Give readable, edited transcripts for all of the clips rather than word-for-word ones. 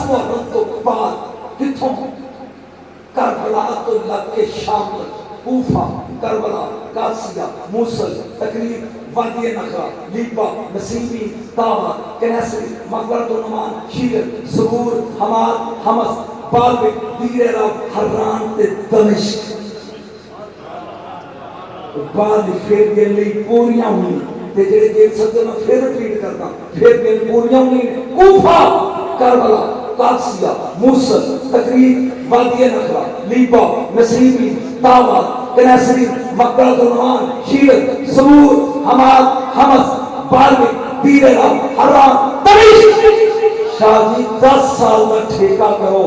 محرم تو بعد کتوں کربلا تو لگ کے شام تک کوفہ، کربلا، قادسیہ، موصل، تقریب، وادی نخلا، لیبا، نسیبی، طابہ، کنیسری، مقبرۃ النعمان، شیعہ، زبور، حماد، حمص، بالبک، دیر رب، حران تے دمشق۔ بعد پھر گئے لئی پوریاں ہوئی تے جڑے گئے سکتے میں پھر ریپیٹ کرتا پھر گئے پوریاں ہوئی کوفہ، کربلا، قادسیہ، موصل، تقریب، وادی نخلا، لیبا، نسیبی، طابہ، کنیسری، مقبرۃ النعمان، شیعہ، زبور، حماد، حمص، بالبک، دیر رب، حران، دمشق۔ شاہ جی 10 سال میں ٹھیکہ کرو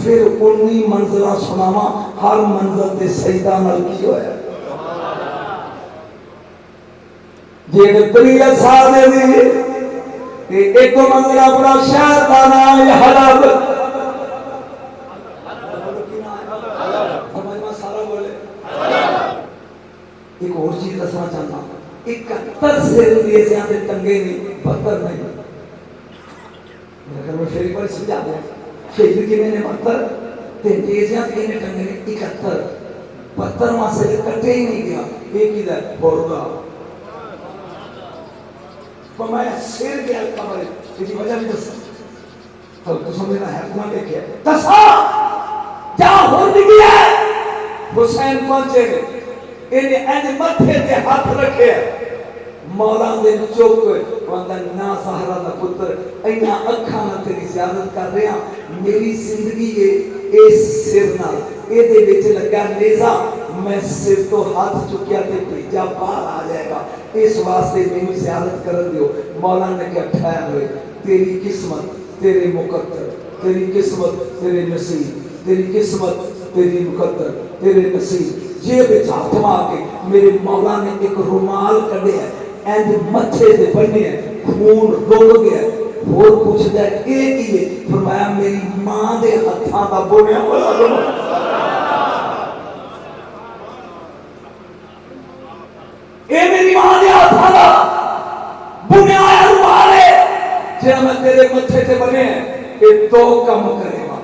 پھر 19 منزلہ سناما، ہر منزل تے سجدہ نال کی ہویا جیڑے طریقہ سارے دی ایک منزلہ اپنا شہر کا نام ہے حلب۔ ایک اور چیز دسنا چاہتا ہوں 71 سے ریزیاں دے ٹنگے نہیں 72 نہیں، میرے گھر میں پھر ایک بار سمجھا دیں شہید کی میں نے 72 تے ریزیاں دے ٹنگے نہیں 71 72 وہاں سے کٹے ہی نہیں گیا ایک ہی در بورگا فرمایا سیر گیا کمرے اس کی وجہ بھی دسا تو تسا میرا حکمہ دیکھیا دسا جا ہو گیا حسین پہنچے گئے انہیں اینج متھے تے ہاتھ رکھے مولا نے چوک وندہ نا سہرہ دا پتر اینا اکھاں نہ تیری زیادت کر رہے ہیں میری زندگی ہے اس سر نال اے دے بیچ لگا نیزہ میں سر تو ہاتھ چکیا تے بھیجا باہر آ جائے گا اس واسطے میں زیادت کر دیو۔ مولا نے کیا ٹھہر ہوئے تیری قسمت تیرے مقدر، تیری قسمت تیرے نصیب، تیری قسمت تیری مقدر تیرے نصیب۔ یہ بچھا مار کے میرے مولا نے ایک رومال کڑے ہے اینڈ متھے دے بنے ہے خون ڈول گیا اور پوچھ دے ایک ہی ہے فرمایا میری ماں دے ہتھاں دا بنیا ہوا رومال اے میری ماں دے ہتھاں دا بنیا ہوا رومال ہے جہاں میں تیرے متھے تے بنے ہیں یہ دو کم کرے گا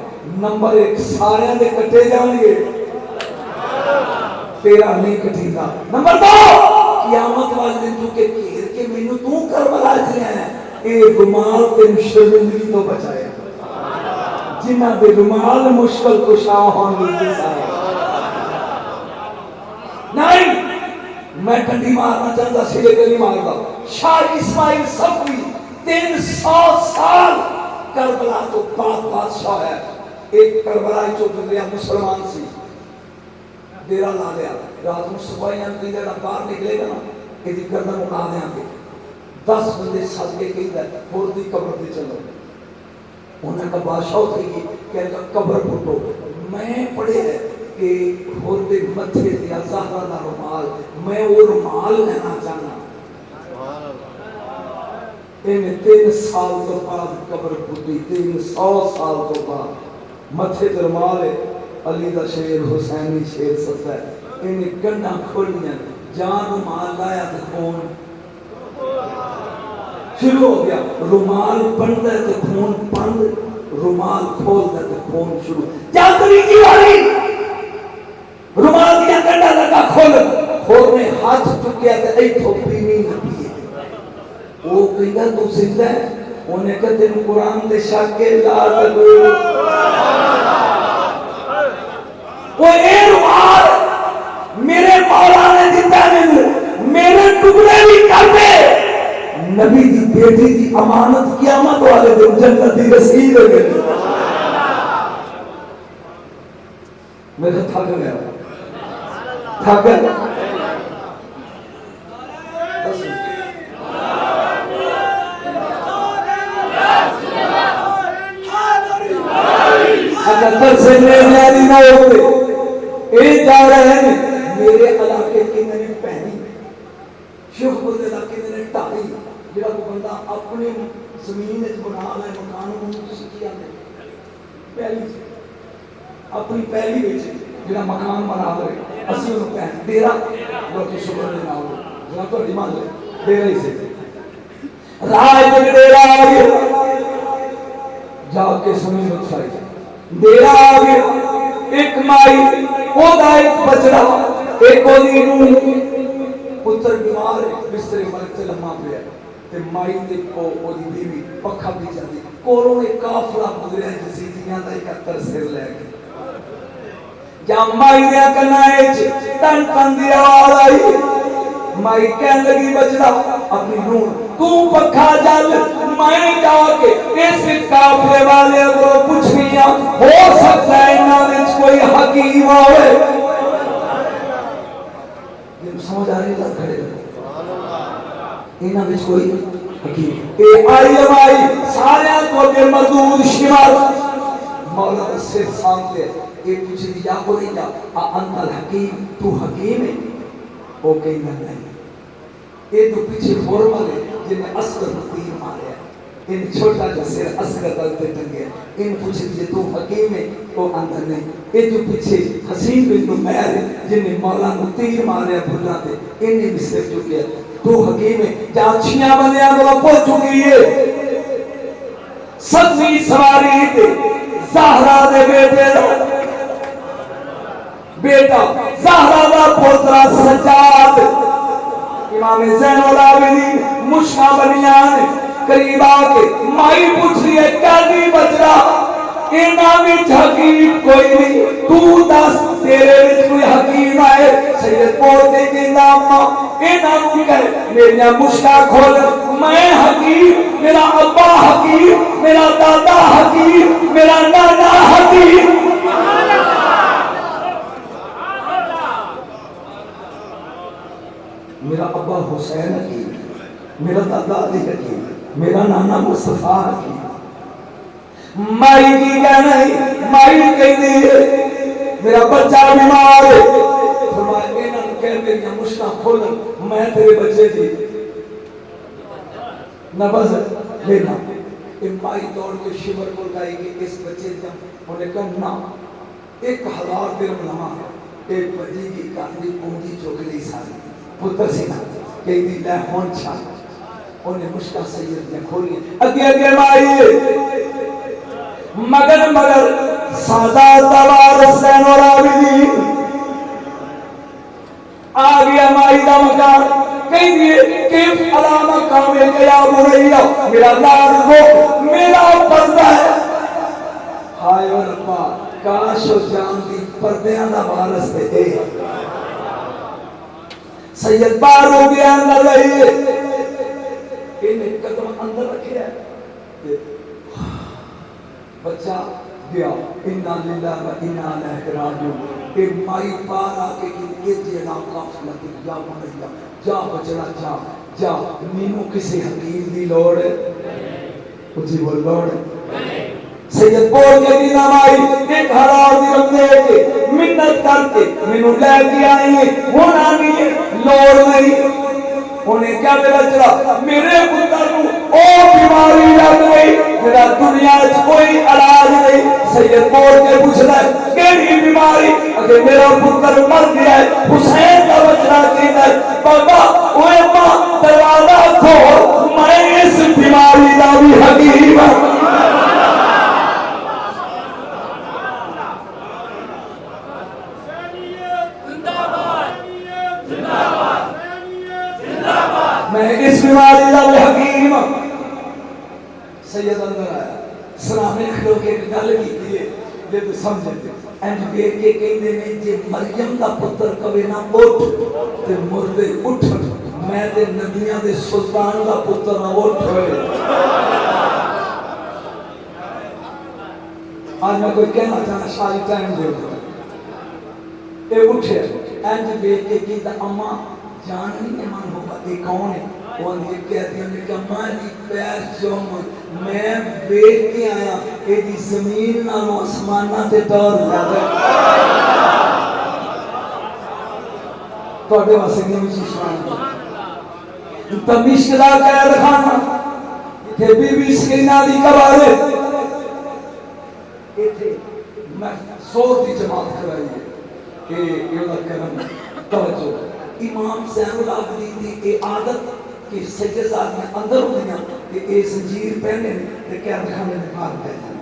نمبر 1 سارے دے کٹے جان گے تیرا نہیں کٹھی گا، نمبر 2 قیامت والے دن تو کہ گھیر کے مینوں تو کربلا چلے ہیں اے رومال تے شرمندگی تو بچائے جنہ دے رومال مشکل کشا ہون گے سارے نہیں میں ڈنڈی مارنا چاہتا سلے کے نہیں مارتا۔ شاہ اسماعیل صفوی 300 سال کربلا تو بعد بادشاہ ہے ایک کربلا جو گزریا مسلمان سی ڈیرا لا لیا رات میں صبح یہاں کہیں جڑا باہر نکلے گا نا کہ دی گردن اڑا دیں گے 10 بندے سج کے کہیں دے اور دی قبر تے چلو انہیں کا بادشاہ تھی کہ قبر پھٹو میں پڑھے ہے کہ اور دے متھے دیا زہرا دا رومال میں وہ رومال لینا چاہنا انہیں 3 سال تو بعد قبر پھٹی 300 سال تو بعد متھے تے رومال ہے علی دا شیر حسینی شیر ستا ہے انہیں گنڈا کھولیاں جان رومال لایا تے خون شروع ہو گیا رومال بندہ تے خون بند رومال کھولتا تے خون شروع جانتری کی والی رومال دیا گنڈا لگا کھول نے ہاتھ چکیا تے ای تھوپی نہیں نپی ہے وہ کہتا تو زندہ ہے انہیں کہتے ہیں قرآن تے شاک کے لا تلو وہ اے رومال میرے مولا نے دیتا ہے میرے ٹکڑے بھی کر دے نبی دی بیٹی دی امانت قیامت والے دن جنت دی رسید ہے میں تو تھک گیا تھک گیا اگر سے میری نہ ہوتے ایک جا رہے ہیں میرے علاقے کی میں نے پہنی شیخ بلد علاقے میں نے ٹائی جڑا کو بندہ اپنے زمین بنا لے مکان کسی کیا نہیں پہلی اپنی پہلی بیچے جڑا مکان بنا لے اسی انہوں پہن ڈیرا لوٹی شکر لینا ہو جہاں تو ڈیمان لے ڈیرا ہی سے رائے تک ڈیرا آگیا جا کے سمجھ اٹھائی دیرا آ گیا ایک مائی او دا ایک بچڑا ایک اولی نون پتر بیمار ہے بستر ملک سے لمحہ پہ ہے تے مائی تے او دی بیوی پکھا بھی جاندی کولوں ایک کافلا گزریا جسی دیاں دا 71 سر لے کے جا مائی دیا کنائے ٹن ٹن دی آواز آئی مائی کہن لگی بچڑا اپنی نون تو پکھا جل میں جا کے اس کافلے والے کو پوچھنیا ہو سکتا ہے انہاں وچ کوئی حکیم ہوئے یہ سمجھ آ رہی ہے کھڑے انہاں وچ کوئی حکیم اے آئی سارے کو کے مردود شمار مولا سے سامنے یہ پوچھ دیا کو نہیں جا انت الحکیم تو حکیم ہے وہ کہنا نہیں یہ تو پیچھے فورمل ہے جنہیں اصغر تیر مارے ان چھوٹا جو سر اصغر دلتے ٹنگے ان پوچھ دیئے تو حکیم ہے وہ اندر نہیں یہ جو پیچھے حسین بن نمیر ہے جنہیں مولا کو تیر مارے بھلا دے انہیں بھی صرف چکے ہیں تو حکیم ہے جہاں چھیاں بندیاں کو پہنچ چکی ہے سبزی سواری دے زہرہ دے بیٹا زہرہ دا پوترا سجاد امام زین العابدین مشکا بنیان قریب آکے مائی پوچھ رہی ہے کیا نہیں بچ رہا انہاں وچ حکیم کوئی نہیں تو دس تیرے وچ کوئی حکیم آئے سید پوتے کی نامہ انہاں کو کہے میرا مشکا کھول میں حکیم میرا ابا حکیم میرا دادا حکیم میرا نانا حکیم میرا ابا حسین حکیم میرا دادا علی حکیم میرا نانا مصطفیٰ حکیم مائی کی کہنا ہے مائی کہتی ہے میرا بچہ بیمار ہے فرمایا انہاں نے کہہ میری مشکا کھولن میں تیرے بچے دی نبض لینا مائی دوڑ کے شمر کو کہی کہ اس بچے جب انہیں کہا نا 1000 درہم لما ایک بجی کی کاندی پونجی چوکلی ساری پتر سی نا کہی دی لے ہون چھا انہیں مشکا سید نے کھولی اگے مائی مگر سادات وارث زین العابدین آگیا مائی دا مکان کہیں گے کیف علامہ کامل یا بنیا میرا لار ہو میرا پردہ ہے ہائے ربا کاش و جان دی پردیاں دا وارث دے سید بار ہو گیا اندر رہی انہیں قدم اندر رکھے ہے بچہ گیا انا للہ و انا الیہ راجعون کہ مائی پارا کہ یہ جینا قافلہ یا بنیا جا بچڑا جا مینوں کسی حکیم دی لوڑ ہے اجھی وہ لوڑ ہے سید بول کے بھی نمائی 1000 درہم دے کے منت کر کے مینوں لے کے آئی ہونا نہیں لوڑ نہیں انہیں کیا میرا چلا میرے پتر او بیماری لگ گئی میرا دنیا کوئی علاج نہیں سید بول کے پوچھتا ہے کیڑی بیماری اگر میرا پتر مر گیا ہے حسین کا بچہ کہتا ہے بابا اوے ماں دروازہ کھول میں اس بیماری کا بھی حکیم ہوں میں اس بیماری کا بھی حکیم سید اندر آیا سلامے کھلو کے گل کی یہ تو سمجھتے اینڈ دیکھ کے کہندے نے جے مریم دا پتر کبھی نہ اٹھ تے مردے اٹھ میں تے نبیاں دے سلطان دا پتر نہ اٹھ ہوئے آج میں کوئی کہنا چاہنا شاہی ٹائم دے اے اٹھے اینڈ دیکھ کے کہتا اماں جان نہیں ایمان ہوگا یہ کون ہے وہ نے کہتی ہے کہ ماں دی پیر چوم میں بیٹھ کے آیا کہ دی زمین نہ آسمانہ تے دور زیادہ تو اڈے واسے نہیں مجھے سنانا تمشکلہ قید خانہ تھے بی بی سکینہ دی کبارے میں سور دی جماعت کرائی ہے کہ یہ اللہ کرم توجہ امام زین العابدین دی اے عادت کہ سجدہ میں اندر ہوندیاں کہ اے زنجیر پہنے تے قید خانے میں باہر پہنے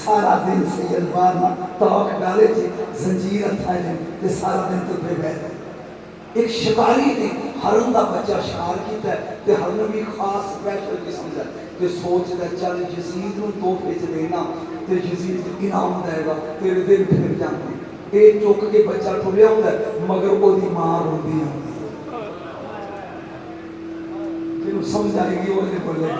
سارا دن سید بارنا توک ڈالے تھے زنجیر ہتھائے تے سارا دن تو پہ بیٹھے ایک شکاری نے ہرن دا بچہ شکار کیتا ہے تے ہرن بھی خاص بیٹھے قسم دا تے سوچ دا چل یزید نوں تحفے چ دینا تے یزید انعام دے گا تیرے دل پھر جاندے اے چوک کے بچہ ٹریا ہوندا ہے مگر او دی ماں روندی ہوندی جنوں سمجھ آئے گی وہ نے بولے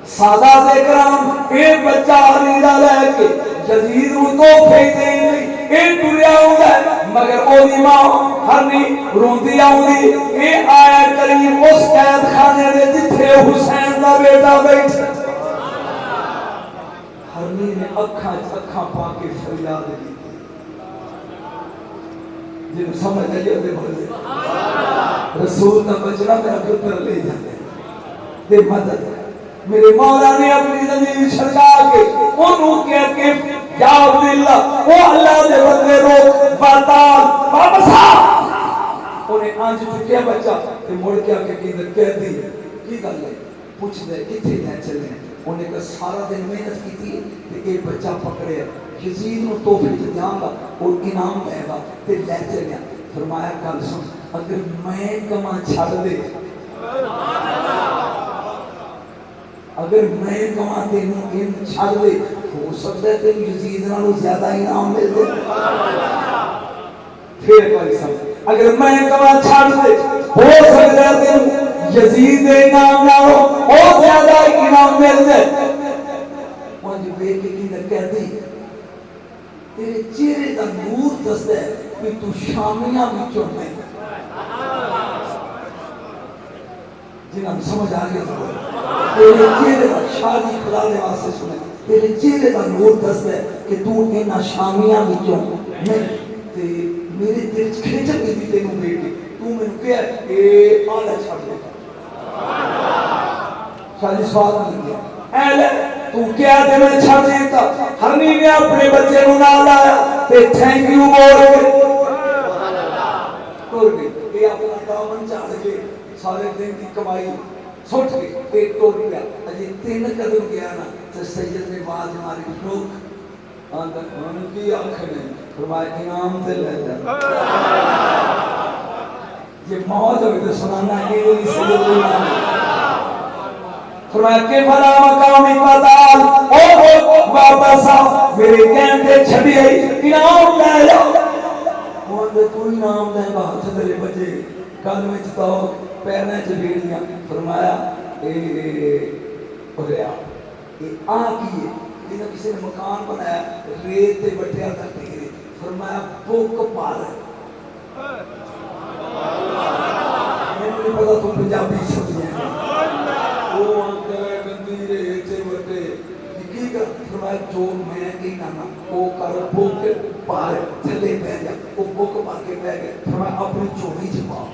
سادہ دے کرام اے بچہ نیرا لے کے یزید نوں تحفے دین لئی اے ٹریا ہوندا ہے مگر او دی ماں ہرنی روندی آوندی اے آیا کریم اس قید خانے دے جتھے حسین دا بیٹا بیٹھا ہرنی نے اکھاں پا کے فریاد دی جن سمجھ آئیے دے بھلے رسول دا بچنا میرا پتر لے جاتے دے مدد میرے مولا نے اپنی زمین چھڑکا کے انہوں کہہ کے یا عبداللہ وہ اللہ دے بندے رو بردار واپس آ انہیں آنج چکیا بچہ کہ مڑ کے آکے کہہ دی کی گل ہے پوچھ دے کتھے جائے چلے انہیں کہا سارا دن محنت کی تھی کہ ایک بچہ پکڑے یزید نو توفیق دیاں گا اور انعام دے گا تے لے چلے فرمایا کل سن اگر میں کما چھڑ دے اگر میں کما تینوں ان چھڑ دے ہو سکتا ہے تین یزید نالوں زیادہ انعام مل دے پھر کوئی سمجھ اگر میں کما چھڑ دے ہو سکتا ہے تین یزید انعام نالوں اور زیادہ انعام مل دے وہاں جو بے کے کی کہہ دی تیرے چہرے دا نور دستا ہے کہ تو شامیاں بچوں میں جنہاں سمجھ آگے تو تیرے چہرے دا شادی خدا نے واسطے سنے تیرے چہرے دا نور دستا ہے کہ تو انہاں شامیاں بچوں میں میرے دل کھیچن گئی تھی تینوں بیٹی تو میں نے کہا اے آلہ چھڑ دے شادی سوال نہیں کیا اہلے تو کیا دے میں چھڑ دیتا ہرنی نے اپنے بچے نو نہ لایا تے تھینک یو بول کے ٹور گئی یہ اپنا دامن چاڑ کے سارے دن کی کمائی سوٹ گئی ایک ٹور گیا اجے 3 قدم گیا نا تو سید نے باز ماری روک آندر ان کی آنکھ نے فرمایا انعام دے لے جا یہ موت ہوئی تو سنانا ہے یہ سید اللہ فرمایا کہ بھلا مقامی پتال او واپس آ میرے کہندے چھڑی آئی انعام لے جا وہاں تو انعام دے گا ہاتھ دلے بچے کل میں چتا ہو پیرنے چ بیڑیاں فرمایا اے اوریا یہ آ کی ہے یہ کسی نے مکان بنایا ریت تے بٹیا کرتے گئے فرمایا بوک پال میں نے پتا تم پنجابی سمجھے وہ آنکھیں گندی ریت تے بٹے کی کر فرمایا جو میں کہنا نا وہ کر بوک پال تھلے پہ جا وہ بوک پال کے پہ گئے فرمایا اپنی چوڑی چھپا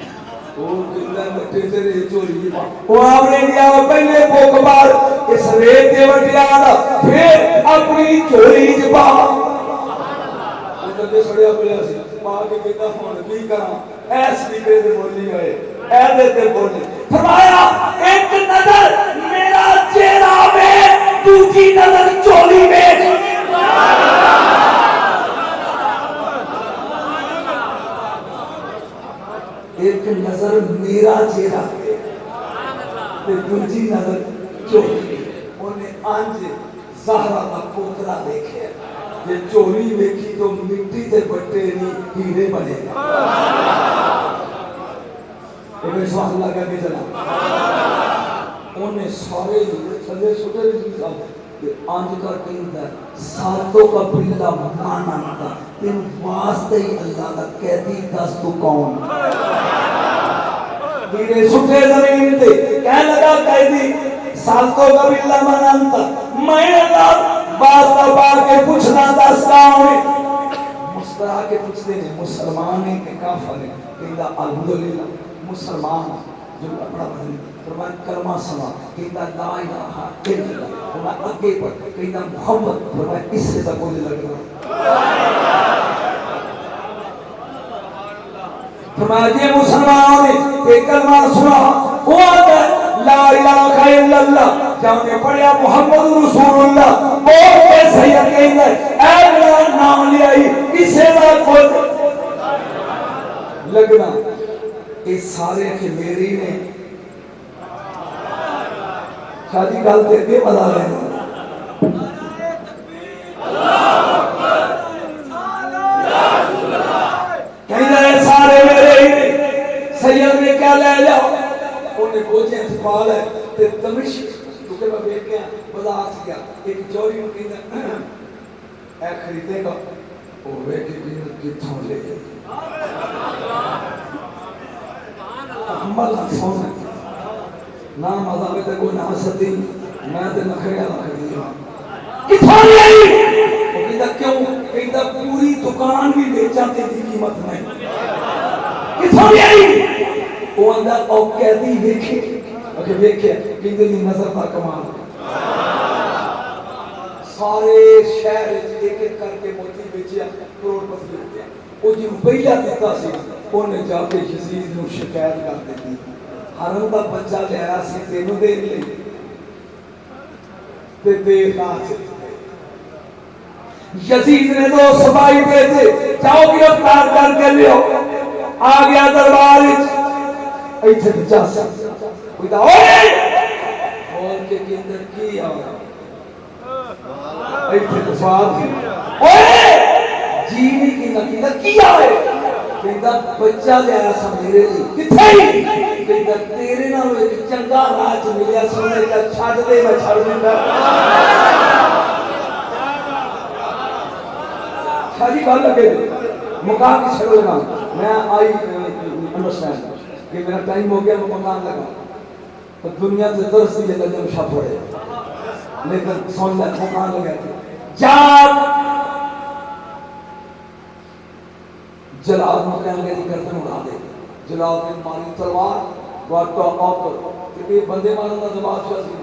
وہ کہنا بٹے سے ریت چوڑی چھپا وہ آپ نے دیا پہلے بوک پال اس ریت تے بٹیا پھر اپنی چوڑی چھپا جب سڑیا پلیا سی پا کے کہتا ہوں کی کراں ایس بھی پہ بولی ہوئے اے دیتے بولی فرمایا ایک نظر میرا چہرہ میں دوسری نظر چولی میں ایک نظر میرا چہرہ دوسری نظر چولی انہیں آنج زہرہ کا پوترا دیکھے یہ چوری ویکھی تو مٹی تے بٹے نہیں ہیرے بنے گا ایک سوال لگا کے چلا انہیں سارے چھلے چھوٹے نہیں تھا کہ آنج کا کہندہ ساتوں کا بلدہ مانا تھا تین واسطے ہی اللہ کا کہتی دس تو کون ہیرے چھوٹے زمین تھے کہنے لگا کہتی ساتوں کا بلدہ مانا تھا میں اللہ واسطہ پا کے پوچھنا دستا ہوں مسکرا کے پوچھتے ہیں مسلمان ہیں کہ کافر ہیں کہتا الحمدللہ مسلمان جو اپنا بھائی فرمایا کلمہ سنا کہتا لا الہ الا اللہ فرمایا اگے پڑھ کہتا محمد فرمایا اس سے تک مجھے لگ رہا فرمایا یہ مسلمان ہیں کہ کلمہ سنا وہ لا الہ الا اللہ جب نے پڑھیا محمد رسول اللہ بول کے سید کہندا اے میرا نام لے آئی کسے دا خود لگنا یہ سارے کہ میری نے شادی گل تے دے مزہ لینا کہیں سارے میرے سید نے کیا لے جاؤ انہیں بوجھے انتقال ہے تے دمشق کیونکہ میں بیٹھ گیا بازار سے گیا ایک چوری میں کہنا اے خریدے گا وہ بیٹھ کے کتھوں لے حمل نہ سونا نہ مذہب تے کوئی نہ ستی میں تے نخریا نہ خریدی کتھوں لے وہ کہتا کیوں کہتا پوری دکان بھی بیچا تے دی قیمت نہیں کتھوں لے وہ اندر او قیدی دیکھے اگر دیکھے کہتے دی نظر پر کمال سارے شہر ایک ایک کر کے موتی بیچیا کروڑ پتی ہوتے ہیں وہ جو روپیہ دیتا سی انہیں جا کے یزید نو شکایت کر دیتی حرم دا بچہ لے آیا سی تینوں دے لے تے دیر نہ چلتے یزید نے دو سپاہی بھیجے جاؤ گرفتار کر کے لیو آ گیا دربار ایتھے بچا سا کوئی دا اوئے اور کے اندر کی آیا ایتھے دفاع کی اوئے جیوی کی نقیدہ کیا ہے کہتا بچہ لے آیا سا میرے لیے کتھائی کہتا تیرے نہ ہوئے کہ چنگا راج ملیا سونے کا چھاڑ دے میں چھاڑ دوں گا شاہی بات لگے دے مقام کی چھڑو لگا میں آئی انڈرسٹینڈ کہ میرا ٹائم ہو گیا میں مقام لگا تو دنیا سے درس دیئے لگے مشاہ پڑے لیکن سون لگ مقام لگا جاب جلال مکان گئی گردن اڑا دے جلال نے ماری تلوار وارتا آپر کہ یہ بندے مارا دا زباد شاہ سی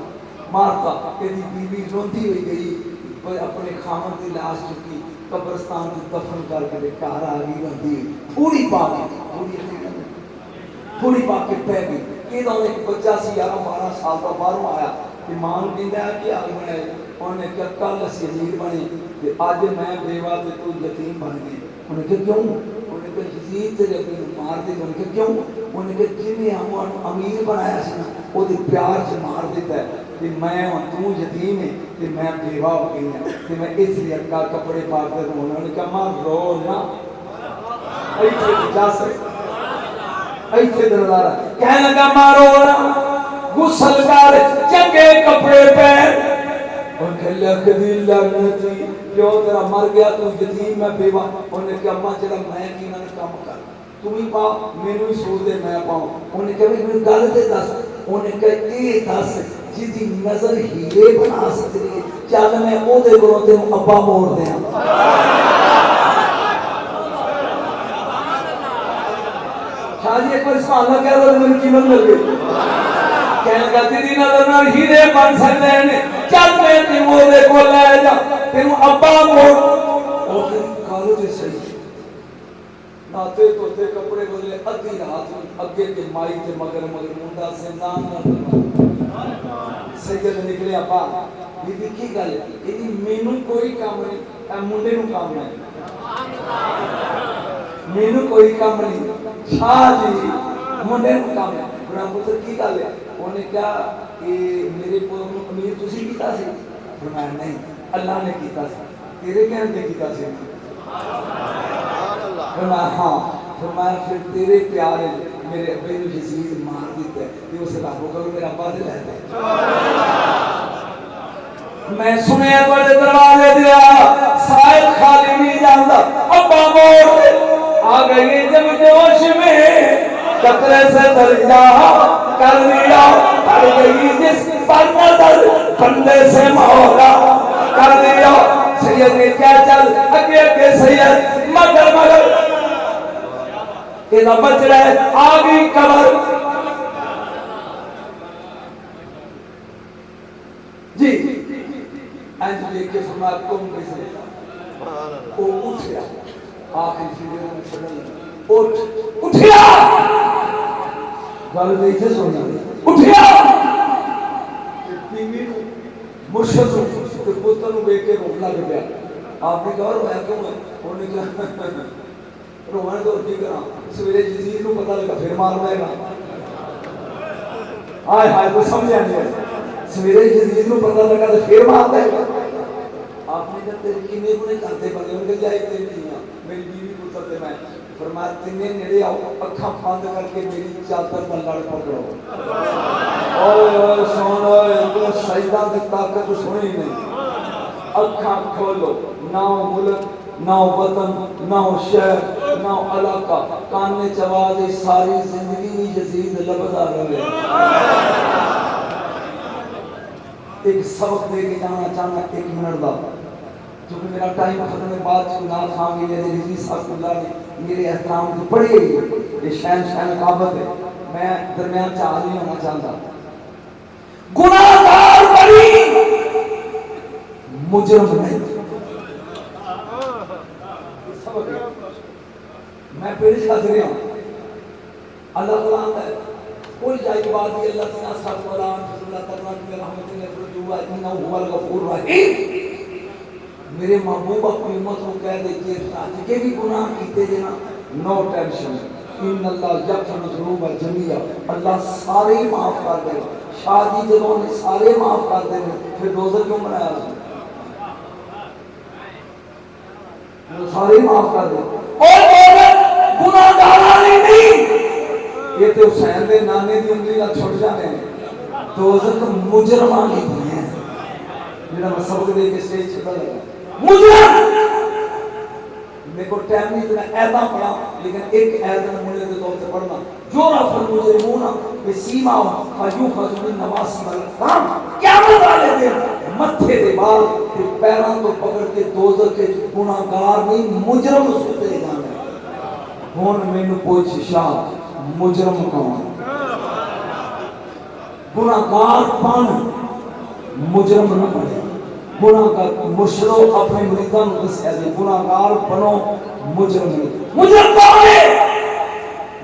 مارتا کہ دی بیوی روندی ہوئی گئی اپنے خامن دی لاش چکی قبرستان دی دفن کر کے کار آگی روندی تھوڑی پاک کے پہ گئی یہ تو ایک بچہ سی 11-12 سال کا باہروں آیا ایمان کہندا ہے کہ آگ بنائے انہوں نے کہا کل اسی امیر بنے کہ آج میں بیوہ تے تو یتیم بن گئی انہوں نے کہا کیوں انہوں نے کہا یزید تیرے اپنے مار دے انہوں نے کہا کیوں انہوں نے کہا جنہیں ہم امیر بنایا سی نا وہ دے پیار سے مار دیتا ہے کہ میں ہوں تو یتیم ہے کہ میں بیوہ ہو گئی ہیں کہ میں اس لیے کا کپڑے پاک دے دوں انہوں نے کہا ماں رو نا ایسے جا سکتا ایسے دردارا کہنے لگا مارو نا غسل کر چنگے کپڑے پہن اور کہ لکھ دی لعنتی جو تیرا مر گیا تو یتیم میں بیوہ انہوں نے کہا ماں جڑا میں کی نہ کام کر تم ہی پا مینوں ہی سوچ دے میں پاؤں انہوں نے کہا میں گل تے دس انہوں نے کہا اے دس جدی نظر ہیرے بنا سکتی ہے چل میں او دے کولوں تے ابا موڑ دیاں شاہی ایک بار سبحان اللہ کہہ رہا ہے میری قیمت مل گئی کہنے کا تیری نظر نال ہیرے بن سکتے ہیں چل میں تیمو دے کو لے جا تیمو ابا موڑ اور پھر کالو دے صحیح ناتے تو تے کپڑے بولے ادھی رات اگے کے مائی تے مگر مندہ زندان نہ سید نکلے ابا یہ بھی کی گل ہے یہ مینوں کوئی کام نہیں اے منڈے نوں کام نہیں مینوں کوئی کام نہیں شاہ جی منڈے نوں کام ہے بڑا پتر کی گل ہے انہوں نے کہا کہ میرے پوت نوں امیر تسی کیتا سی فرمایا نہیں اللہ نے کیتا سی تیرے کہنے تے کیتا سی فرمایا ہاں فرمایا پھر تیرے پیارے میرے ابے نوں یزید مار دیتا ہے یہ اسے رب کو میرا ابا دے لیتے میں سنیا بڑے دروازے دیا سائل خالی نہیں جانتا ابا موڑ آ گئی جب جوش میں قطرے سے درجہ کر دیا پڑ گئی جس پر نظر بندے سے مولا کر دیا سید نے کیا چل اگے اگے سید مگر یہ نہ بچ رہے آگی قبر جی اینج دیکھ کے فرمایا تم کیسے وہ اٹھیا آخری فیڈیو میں چھڑا اٹھیا گل نہیں تھے سونا اٹھیا بیوی کو مرشد کو پتر نو ویکھ کے رونا لگ پیا آپ نے کہا رویا کیوں ہے انہوں نے کہا رونا تو کی کرا سویرے جزیر نو پتہ لگا پھر مار لے گا ہائے ہائے تو سمجھا نہیں سویرے جزیر نو پتہ لگا تو پھر مار لے گا آپ نے کہا تیرے کنے کو نہیں کرتے بنے ان کے جائے تیرے نہیں میری بیوی پتر تے میں فرمایا تینے نیڑے آؤ اکھاں بند کر کے میری چادر پر لڑ پکڑو اوے سن اوے سجدہ دی طاقت سنی نہیں اکھاں کھولو نہ ملک نہ وطن نہ شہر نہ علاقہ کان چواز ساری زندگی یزید لبدا رہے ایک سبق دے کے جانا چاہنا ایک منٹ دا کیونکہ میرا ٹائم ختم ہے بعد چ نہ تھا میرے رضی صاحب اللہ نے میرے احترام کو پڑھی ہے یہ شہن کعبت ہے میں درمیان چ عالی ہونا چاہتا گناہگار بنی مجرم نہیں میں پیش کر رہا ہوں اللہ تعالیٰ ہے کوئی جائے بات یہ اللہ تعالیٰ صاحب قرآن اللہ تعالیٰ کی رحمت نے فرجوا انہو هو الغفور الرحیم میرے محبوب اپنی امت کو کہہ دے کہ آج کے بھی گناہ کیتے دینا نو ٹینشن ان اللہ یغفر الذنوب جميعا اللہ سارے معاف کر دے شادی جدوں نے سارے معاف کر دے پھر دوزخ کیوں بنایا سارے معاف کر دے اور گناہگار نہیں یہ تو حسین دے نانے دی انگلی نال چھٹ جانے دوزخ مجرمان ہی ہیں میرا سبق دے کے سٹیج چھٹا لگا مجرم میرے کو ٹائم نہیں اتنا ایتا پڑھا لیکن ایک ایتا مجھے دے طور سے پڑھنا جو رفع المجرمون بسیما فیوخذ من نواسی والکام قیامت والے دن متھے دے بال پیران تو پکڑ کے دوزخ کے گناہگار نہیں مجرم ستے جانے ہون میں نے پوچھ شاہ مجرم کون گناہگار پان مجرم نہ پڑے گناہگار مرشدو اپنے مریدان دسیا دے گناہگار بنو مجرم نہیں مجرم کون ہے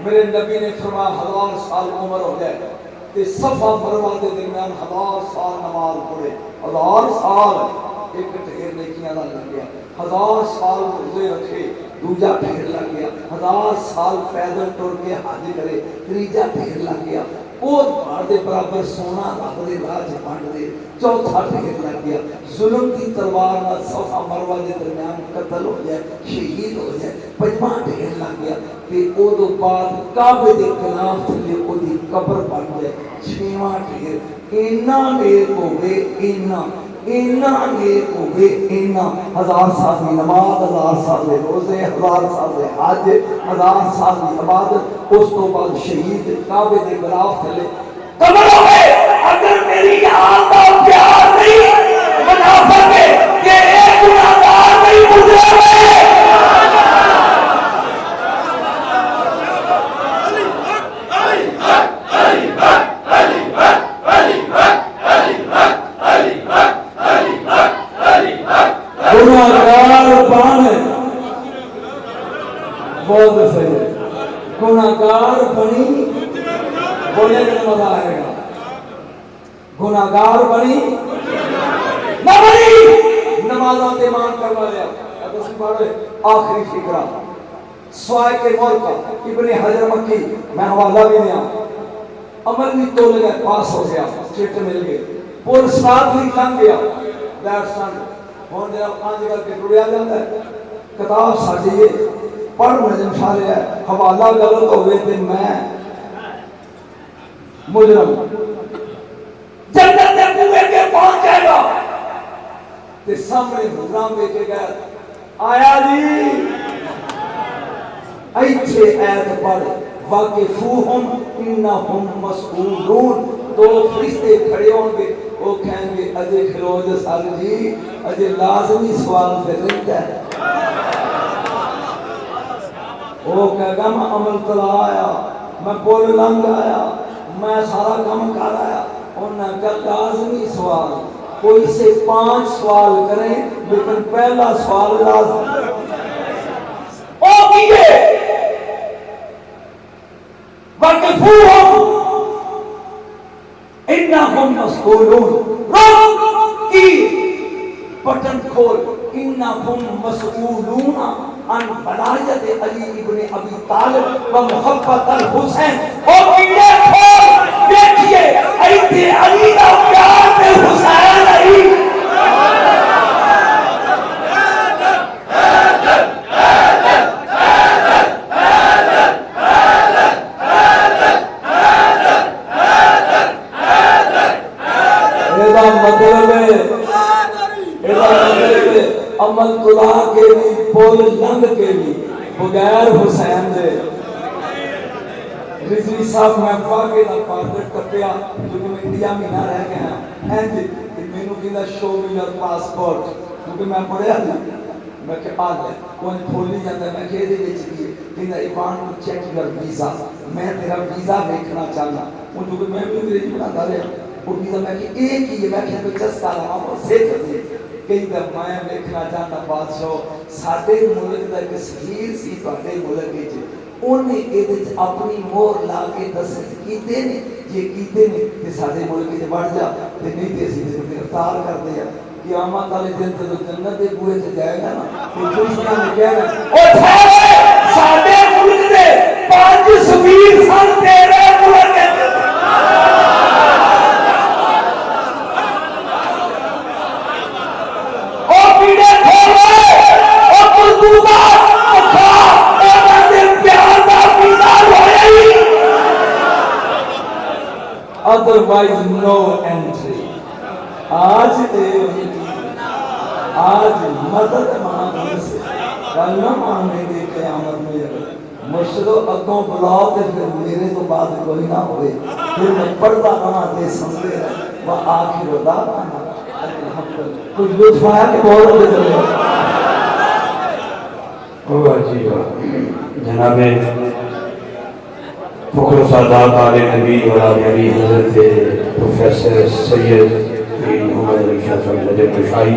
میرے نبی نے فرمایا 1000 سال عمر ہو جائے تے صفا مروا کے درمیان 1000 سال نماز پڑھے 1000 سال ایک ڈھیر نیکیاں دا لگ گیا 1000 سال روزے رکھے دوجا ڈھیر لگ گیا 1000 سال پیدل ٹر کے حج کرے تیجا ڈھیر لگ گیا اور بھاڑ دے برابر سونا رب دے راج بانٹ دے چوتھا ڈھیر لگ گیا ظلم کی تلوار نال صفا مروا دے درمیان قتل ہو جائے شہید ہو جائے پنجواں ڈھیر لگ گیا تے او دو بعد کعبے دے خلاف تھلے او دی قبر بن جائے چھواں ڈھیر اینا نیک ہوئے اینا نیک ہوئے اینا 1000 سال کی نماز 1000 سال کے روزے 1000 سال کے حج 1000 سال کی عبادت اس تو بعد شہید کعبے دے خلاف تھلے قبر ہوئے اگر میری یاد کا پیار نہیں منافق ہے کہ ایک گناہگار نہیں مجرم ہے گناہگار بن بہت صحیح ہے گناہگار بنی بولے کہ مزہ آئے گا گناہگار بنی نہ بنی نمازاں تے مان کروا لیا تسی پڑھو آخری فکرہ سوائے کے ملک ابن حجر مکی میں حوالہ بھی دیا عمل بھی تو لگا پاس ہو گیا چٹ مل گئے پول ساتھ بھی لنگ گیا دیٹس ناٹ ہون دے آج کر کے ٹریا جاتا ہے کتاب ساجیے پڑھ نجم شارے ہے حوالہ غلط ہوئے تے میں مجرم جنت دے کنویں کے پہنچ جائے گا تے سامنے حکام دے کے گئے آیا جی ایتھے ایت پڑھ واقفوہم انہم مسئولون دو فرشتے کھڑے ہوں گے وہ کہیں گے اجے کھلوج سال جی اجے لازمی سوال پہ رہتا ہے وہ کہے گا میں عمل تلا آیا میں پول لنگ آیا میں سارا کام کر آیا انہوں کا لازمی سوال کوئی سے 5 سوال کریں لیکن پہلا سوال لازم او کیے وقفوہم انہم مسئولون مسئولون روک کی بٹن کھول انہم مسئولون عن ولایت علی ابن ابی طالب و محبت الحسین اور پیڑے کھول دیکھئے ایتے علی کا پیار تے حسین علی عمل خدا کے بھی پول لنگ کے بھی بغیر حسین دے رضوی صاحب میں فاقے دا پاسپورٹ کٹیا کیونکہ میں انڈیا میں نہ رہ گیا ہوں اینڈ میں نے کہا شو می یور پاسپورٹ کیونکہ میں پڑھیا تھا میں کہ آ گیا کوئی کھولی جاتا ہے میں کہہ دے چکی کہنا ایوان کو چیک یور ویزا میں تیرا ویزا دیکھنا چاہنا وہ جو کہ میں بھی انگریزی پڑھا رہا وہ ویزا میں کہ ایک ہی ہے میں کہ کوئی چسکا رہا ہوں سے کرتے کہیں کہ میں دیکھنا چاہتا بادشاہ ساڑھے ملک دا ایک صغیر سی پہلے ملک کے چھے انہیں ایدھے اپنی مور لاغے دست کیتے نے یہ کیتے نے کہ ساڑھے ملک کے بڑھ جا کہ نہیں تیسی سے گرفتار کر دیا قیامت والے دن تے تو جنت دے بوئے سے جائے گا نا تو دوسرا نے کہہ رہا او ٹھہرے ساڑھے ملک دے 5 صغیر سن تیرے ملک کے otherwise no entry آج مدد مانگنے سے کلمہ مانگنے کے قیامت میں مشرو اگوں بلاؤ تے پھر میرے تو بعد کوئی نہ ہوئے پھر میں پڑھتا رہا تے سمجھے رہا وہ آخر دعوانا کچھ لطف آیا کہ بہت ہوتے چلے جناب فخر سادات آل نبی اور آل نبی حضرت پروفیسر سید محمد علی شاہ صاحب نجم شاہی